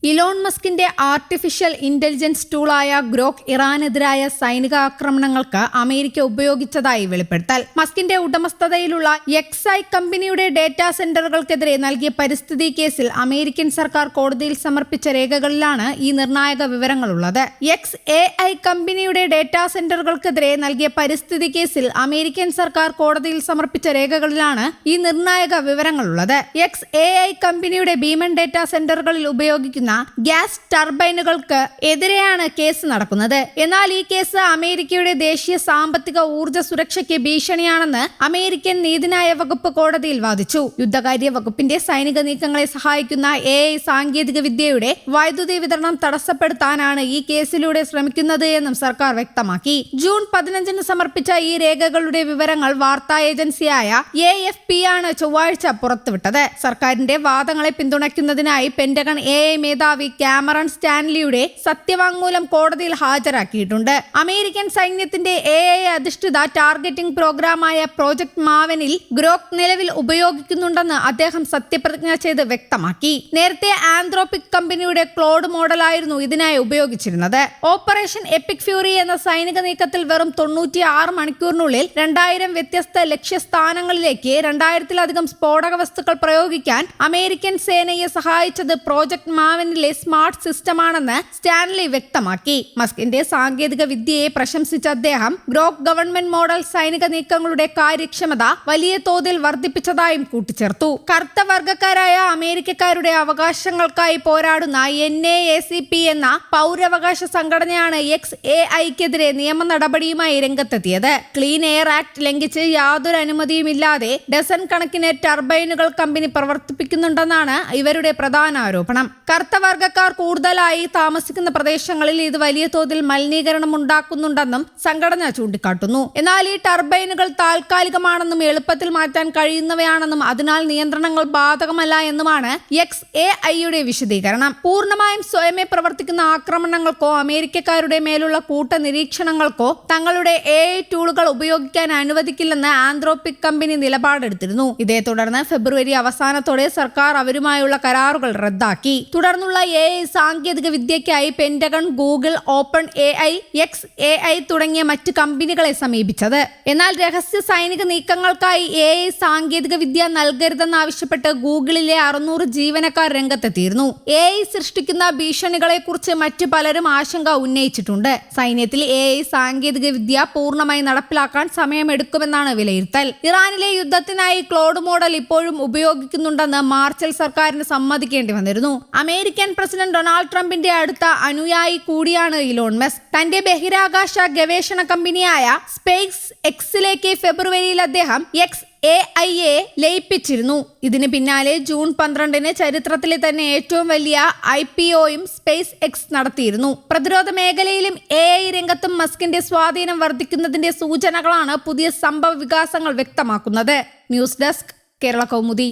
Elon മസ്കിന്റെ artificial intelligence ടൂളായ Grok ഇറാനെതിരായ സൈനിക ആക്രമണങ്ങൾക്ക് അമേരിക്ക ഉപയോഗിച്ചതായി വെളിപ്പെടുത്തൽ. മസ്കിന്റെ ഉടമസ്ഥതയിലുള്ള XAI കമ്പനിയുടെ ഡേറ്റാ സെന്ററുകൾക്കെതിരെ നൽകിയ പരിസ്ഥിതി കേസിൽ അമേരിക്കൻ സർക്കാർ കോടതിയിൽ സമർപ്പിച്ച രേഖകളിലാണ് ഈ നിർണായക വിവരങ്ങളുള്ളത്. XAI കമ്പനിയുടെ ഡേറ്റാ സെന്ററുകൾക്കെതിരെ നൽകിയ പരിസ്ഥിതി കേസിൽ അമേരിക്കൻ സർക്കാർ കോടതിയിൽ സമർപ്പിച്ച രേഖകളിലാണ് ഈ നിർണായക വിവരങ്ങളുള്ളത്. XAI കമ്പനിയുടെ ഭീമൻ ഡേറ്റാ സെന്ററുകളിൽ ഉപയോഗിക്കുന്ന ഗ്യാസ് ടർബൈനുകൾക്ക് എതിരെയാണ് കേസ് നടക്കുന്നത്. എന്നാൽ ഈ കേസ് അമേരിക്കയുടെ ദേശീയ സാമ്പത്തിക ഊർജ്ജ സുരക്ഷയ്ക്ക് ഭീഷണിയാണെന്ന് അമേരിക്കൻ നീതിന്യായ വകുപ്പ് കോടതിയിൽ വാദിച്ചു. യുദ്ധകാര്യ വകുപ്പിന്റെ സൈനിക നീക്കങ്ങളെ സഹായിക്കുന്ന AI സാങ്കേതിക വിദ്യയുടെ വൈദ്യുതി വിതരണം തടസ്സപ്പെടുത്താനാണ് ഈ കേസിലൂടെ ശ്രമിക്കുന്നത് എന്നും സർക്കാർ വ്യക്തമാക്കി. ജൂൺ 15 സമർപ്പിച്ച ഈ രേഖകളുടെ വിവരങ്ങൾ വാർത്താ ഏജൻസിയായ AFP ആണ് ചൊവ്വാഴ്ച പുറത്തുവിട്ടത്. സർക്കാരിന്റെ വാദങ്ങളെ പിന്തുണയ്ക്കുന്നതിനായി പെന്റഗൺ AI മേധാവി കാമറൺ സ്റ്റാൻലിയുടെ സത്യവാങ്മൂലം കോടതിയിൽ ഹാജരാക്കിയിട്ടുണ്ട്. അമേരിക്കൻ സൈന്യത്തിന്റെ AI അധിഷ്ഠിത ടാർഗറ്റിംഗ് പ്രോഗ്രാമായ പ്രോജക്ട് മാവനിൽ ഗ്രോക്ക് നിലവിൽ ഉപയോഗിക്കുന്നുണ്ടെന്ന് അദ്ദേഹം സത്യപ്രതിജ്ഞ ചെയ്ത് വ്യക്തമാക്കി. നേരത്തെ ആന്ത്രോപിക് കമ്പനിയുടെ ക്ലോഡ് മോഡലായിരുന്നു ഇതിനായി ഉപയോഗിച്ചിരുന്നത്. ഓപ്പറേഷൻ എപ്പിക് ഫ്യൂറി എന്ന സൈനിക നീക്കത്തിൽ വെറും 96 മണിക്കൂറിനുള്ളിൽ 2000 വ്യത്യസ്ത ലക്ഷ്യസ്ഥാനങ്ങളിലേക്ക് 2000-ലധികം സ്ഫോടക വസ്തുക്കൾ പ്രയോഗിക്കാൻ അമേരിക്കൻ സേനയെ സഹായിച്ചത് പ്രോജക്ട് മാവനിലെ സ്മാർട്ട് സിസ്റ്റമാണെന്ന് സ്റ്റാൻലി വ്യക്തമാക്കി. മസ്കിന്റെ സാങ്കേതിക വിദ്യയെ പ്രശംസിച്ച അദ്ദേഹം ഗ്രോക്ക് ഗവൺമെന്റ് മോഡൽ സൈനിക നീക്കങ്ങളുടെ കാര്യക്ഷമത വലിയ തോതിൽ വർദ്ധിപ്പിച്ചതായും കൂട്ടിച്ചേർത്തു. കറുത്ത വർഗ്ഗക്കാരായ അമേരിക്കക്കാരുടെ അവകാശങ്ങൾക്കായി പോരാടുന്ന NAACP എന്ന പൗരാവകാശ സംഘടനയാണ് XAIക്കെതിരെ നിയമ നടപടിയുമായി രംഗത്തെത്തിയത്. ക്ലീൻ എയർ ആക്ട് ലംഘിച്ച് യാതൊരു അനുമതിയുമില്ലാതെ ഡസൻ കണക്കിന് ടർബൈനുകൾ കമ്പനി പ്രവർത്തിപ്പിക്കുന്നുണ്ടെന്നാണ് ഇവരുടെ പ്രധാന ആരോപണം. കറുത്ത വർഗ്ഗക്കാർ കൂടുതലായി താമസിക്കുന്ന പ്രദേശങ്ങളിൽ ഇത് വലിയ തോതിൽ മലിനീകരണം ഉണ്ടാക്കുന്നുണ്ടെന്നും സംഘടന ചൂണ്ടിക്കാട്ടുന്നു. എന്നാൽ ഈ ടർബൈനുകൾ താൽക്കാലികമാണെന്നും എളുപ്പത്തിൽ മാറ്റാൻ കഴിയുന്നവയാണെന്നും അതിനാൽ നിയന്ത്രണങ്ങൾ ബാധകമല്ല എന്നുമാണ് XAIയുടെ വിശദീകരണം. പൂർണ്ണമായും സ്വയമേ പ്രവർത്തിക്കുന്ന ആക്രമണങ്ങൾക്കോ അമേരിക്കക്കാരുടെ മേലുള്ള കൂട്ട നിരീക്ഷണങ്ങൾക്കോ തങ്ങളുടെ AI ടൂളുകൾ ഉപയോഗിക്കാൻ അനുവദിക്കില്ലെന്ന് ആന്ത്രോപിക് കമ്പനി നിലപാടെടുത്തിരുന്നു. ഇതേ തുടർന്ന് ഫെബ്രുവരി അവസാനത്തോടെ സർക്കാർ അവരുമായുള്ള കരാറുകൾ റദ്ദാക്കി. തുടർന്നുള്ള AI സാങ്കേതിക വിദ്യയ്ക്കായി Pentagon, Google, open AI, XAI തുടങ്ങിയ മറ്റ് കമ്പനികളെ സമീപിച്ചത്. എന്നാൽ രഹസ്യ സൈനിക നീക്കങ്ങൾക്കായി AI സാങ്കേതിക വിദ്യ നൽകരുതെന്നാവശ്യപ്പെട്ട് ഗൂഗിളിലെ 600 ജീവനക്കാർ രംഗത്തെത്തിയിരുന്നു. AI സൃഷ്ടിക്കുന്ന ഭീഷണികളെ കുറിച്ച് മറ്റ് പലരും ആശങ്ക ഉന്നയിച്ചിട്ടുണ്ട്. സൈന്യത്തിൽ AI സാങ്കേതിക വിദ്യ പൂർണ്ണമായി നടപ്പിലാക്കാൻ സമയമെടുക്കുമെന്നാണ് വിലയിരുത്തൽ. ഇറാനിലെ യുദ്ധത്തിനായി ക്ലോഡ് മോഡൽ ഇപ്പോഴും ഉപയോഗിക്കുന്നുണ്ടെന്ന് മാർച്ചിൽ സർക്കാരിന് സമ്മതിക്കേണ്ടി വന്നിരുന്നു. അമേരിക്കൻ പ്രസിഡന്റ് ഡൊണാൾഡ് ട്രംപിന്റെ അടുത്ത അനുയായി കൂടിയാണ് ഇലോൺ മസ്ക്. തന്റെ ബഹിരാകാശ ഗവേഷണ കമ്പനിയായ സ്പേസ് എക്സിലേക്ക് ഫെബ്രുവരിയിൽ അദ്ദേഹം XAIയെ ലയിപ്പിച്ചിരുന്നു. ഇതിന് പിന്നാലെ ജൂൺ 12 ചരിത്രത്തിലെ തന്നെ ഏറ്റവും വലിയ IPOയും സ്പേസ് എക്സ് നടത്തിയിരുന്നു. പ്രതിരോധ മേഖലയിലും AI രംഗത്തും മസ്കിന്റെ സ്വാധീനം വർദ്ധിക്കുന്നതിന്റെ സൂചനകളാണ് പുതിയ സംഭവ വികാസങ്ങൾ വ്യക്തമാക്കുന്നത്. News desk, Kerala Kaumudi.